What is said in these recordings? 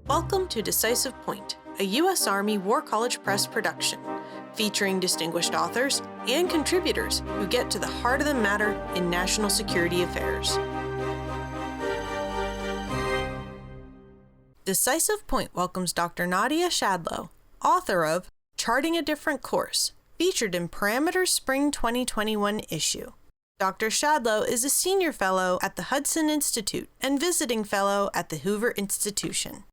Welcome to Decisive Point, a U.S. Army War College Press production, featuring distinguished authors and contributors who get to the heart of the matter in national security affairs. Decisive Point welcomes Dr. Nadia Schadlow, author of Charting a Different Course, featured in Parameter's Spring 2021 issue. Dr. Schadlow is a senior fellow at the Hudson Institute and visiting fellow at the Hoover Institution.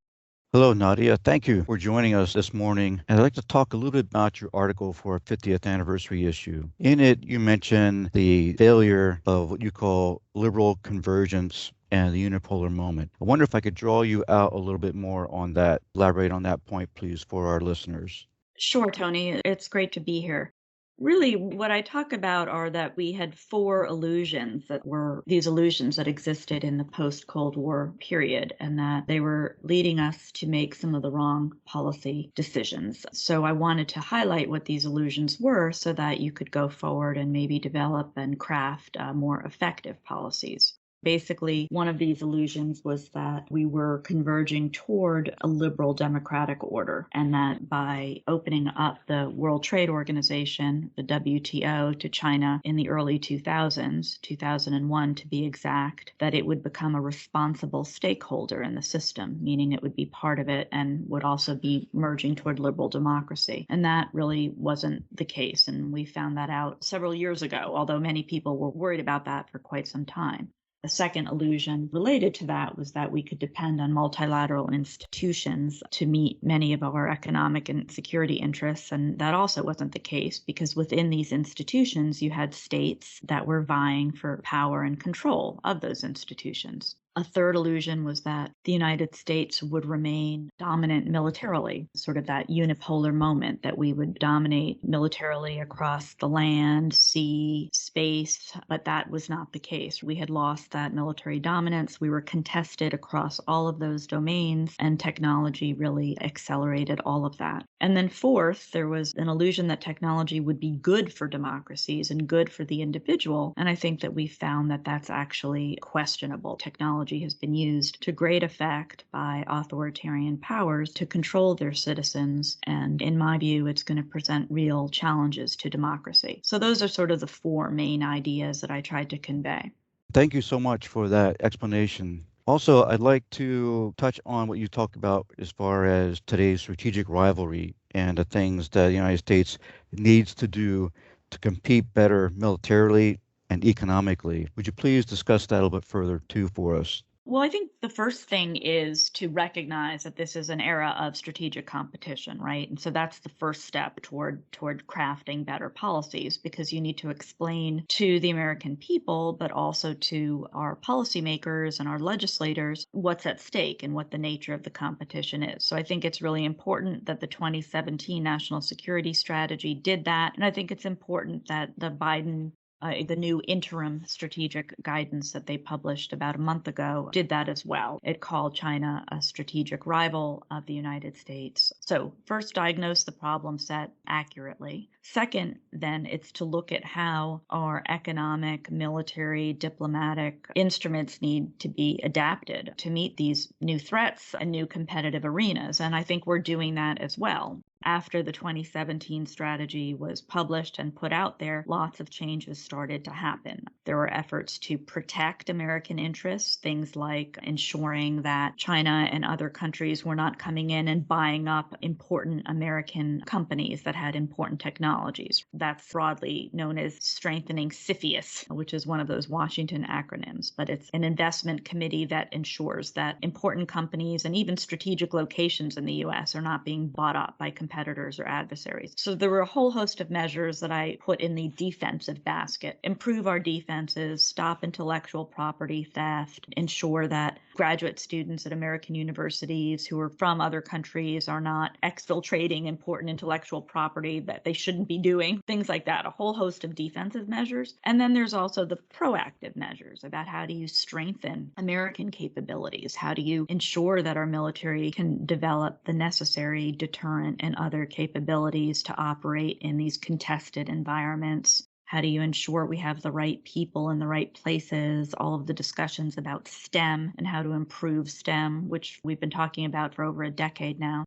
Hello, Nadia. Thank you for joining us this morning. And I'd like to talk a little bit about your article for our 50th anniversary issue. In it, you mention the failure of what you call liberal convergence and the unipolar moment. I wonder if I could draw you out a little bit more on that. Elaborate on that point, please, for our listeners. Sure, Tony. It's great to be here. Really, what I talk about are that we had four illusions that were these illusions that existed in the post-Cold War period, and that they were leading us to make some of the wrong policy decisions. So I wanted to highlight what these illusions were so that you could go forward and maybe develop and craft more effective policies. Basically, one of these illusions was that we were converging toward a liberal democratic order, and that by opening up the World Trade Organization, the WTO, to China in the early 2000s, 2001 to be exact, that it would become a responsible stakeholder in the system, meaning it would be part of it and would also be merging toward liberal democracy. And that really wasn't the case, and we found that out several years ago, although many people were worried about that for quite some time. The second illusion related to that was that we could depend on multilateral institutions to meet many of our economic and security interests. And that also wasn't the case, because within these institutions, you had states that were vying for power and control of those institutions. A third illusion was that the United States would remain dominant militarily, sort of that unipolar moment that we would dominate militarily across the land, sea, space, but that was not the case. We had lost that military dominance. We were contested across all of those domains, and technology really accelerated all of that. And then fourth, there was an illusion that technology would be good for democracies and good for the individual, and I think that we found that that's actually questionable. Technology has been used to great effect by authoritarian powers to control their citizens, and in my view, it's going to present real challenges to democracy. So those are sort of the four main ideas that I tried to convey. Thank you so much for that explanation. Also, I'd like to touch on what you talked about as far as today's strategic rivalry and the things that the United States needs to do to compete better militarily and economically. Would you please discuss that a little bit further too for us? Well, I think the first thing is to recognize that this is an era of strategic competition, right? And so that's the first step toward crafting better policies, because you need to explain to the American people, but also to our policymakers and our legislators, what's at stake and what the nature of the competition is. So I think it's really important that the 2017 National Security Strategy did that. And I think it's important that the new interim strategic guidance that they published about a month ago did that as well. It called China a strategic rival of the United States. So first, diagnose the problem set accurately. Second, then, it's to look at how our economic, military, diplomatic instruments need to be adapted to meet these new threats and new competitive arenas. And I think we're doing that as well. After the 2017 strategy was published and put out there, lots of changes started to happen. There were efforts to protect American interests, things like ensuring that China and other countries were not coming in and buying up important American companies that had important technologies. That's broadly known as strengthening CFIUS, which is one of those Washington acronyms, but it's an investment committee that ensures that important companies and even strategic locations in the U.S. are not being bought up by competitors or adversaries. So there were a whole host of measures that I put in the defensive basket. Improve our defenses, stop intellectual property theft, ensure that graduate students at American universities who are from other countries are not exfiltrating important intellectual property that they shouldn't be doing, things like that, a whole host of defensive measures. And then there's also the proactive measures about how do you strengthen American capabilities? How do you ensure that our military can develop the necessary deterrent and other capabilities to operate in these contested environments? How do you ensure we have the right people in the right places? All of the discussions about STEM and how to improve STEM, which we've been talking about for over a decade now.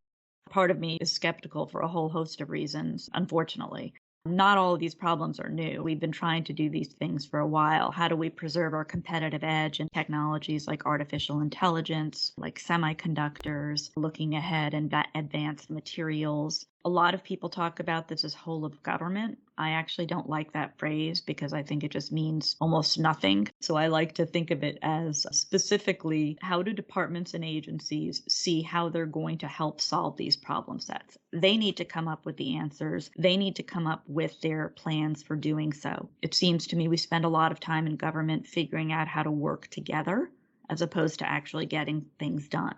Part of me is skeptical for a whole host of reasons, unfortunately. Not all of these problems are new. We've been trying to do these things for a while. How do we preserve our competitive edge in technologies like artificial intelligence, like semiconductors, looking ahead and advanced materials? A lot of people talk about this as whole of government. I actually don't like that phrase because I think it just means almost nothing. So I like to think of it as specifically, how do departments and agencies see how they're going to help solve these problem sets? They need to come up with the answers. They need to come up with their plans for doing so. It seems to me we spend a lot of time in government figuring out how to work together as opposed to actually getting things done.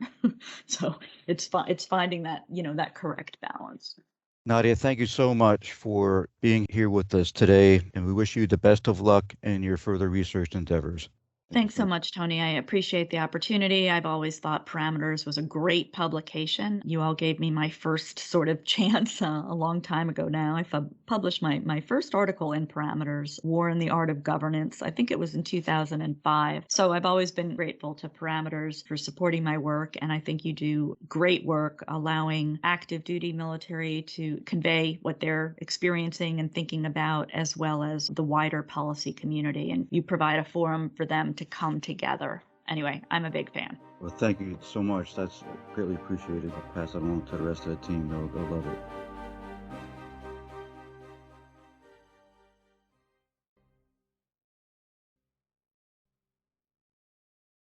So it's finding that, that correct balance. Nadia, thank you so much for being here with us today, and we wish you the best of luck in your further research endeavors. Thank you Thanks so for much, Tony. I appreciate the opportunity. I've always thought Parameters was a great publication. You all gave me my first sort of chance a long time ago now. I published my first article in Parameters, War and the Art of Governance. I think it was in 2005. So I've always been grateful to Parameters for supporting my work, and I think you do great work allowing active duty military to convey what they're experiencing and thinking about, as well as the wider policy community. And you provide a forum for them to come together. Anyway, I'm a big fan. Well, thank you so much. That's greatly appreciated. I'll pass it along to the rest of the team. They'll love it.